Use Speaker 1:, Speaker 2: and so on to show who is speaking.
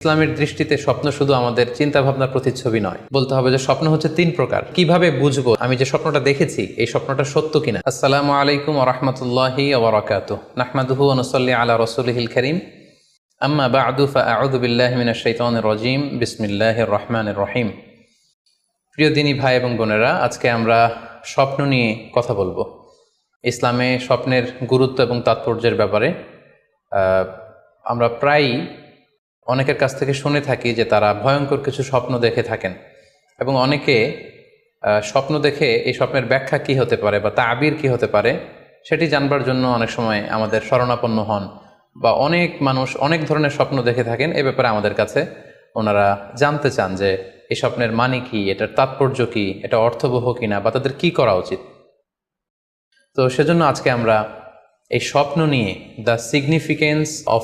Speaker 1: ইসলামের দৃষ্টিতে স্বপ্ন শুধু আমাদের চিন্তা ভাবনার প্রতিচ্ছবি নয়, বলতে হবে যে স্বপ্ন হচ্ছে তিন প্রকার। কিভাবে বুঝবো আমি যে স্বপ্নটা দেখেছি এই স্বপ্নটা সত্য কিনা? আসসালামু আলাইকুম ওয়া রাহমাতুল্লাহি ওয়া বারাকাতুহু। নাহমাদুহু ওয়া নুসাল্লি আলা রাসূলিহিল কারীম। আম্মা বা'দু ফাআউযু বিল্লাহি মিনাশ শাইতানির রাজীম। বিসমিল্লাহির রহমানির রহিম। প্রিয় দিনী ভাই এবং বোনেরা, আজকে আমরা স্বপ্ন নিয়ে কথা বলবো। ইসলামে স্বপ্নের গুরুত্ব এবং তাৎপর্যের ব্যাপারে আমরা প্রায়ই অনেকের কাছ থেকে শুনে থাকি যে তারা ভয়ঙ্কর কিছু স্বপ্ন দেখে থাকেন, এবং অনেকে স্বপ্ন দেখে এই স্বপ্নের ব্যাখ্যা কি হতে পারে বা তাবির কি হতে পারে সেটি জানবার জন্য অনেক সময় আমাদের শরণাপন্ন হন, বা অনেক মানুষ অনেক ধরনের স্বপ্ন দেখে থাকেন। এ ব্যাপারে আমাদের কাছে ওনারা জানতে চান যে এই স্বপ্নের মানে কি, এটার তাৎপর্য কি, এটা অর্থবহ কিনা, বা তাদের কি করা উচিত। তো সেজন্য আজকে আমরা এই স্বপ্ন নিয়ে দ্য সিগনিফিকেন্স অফ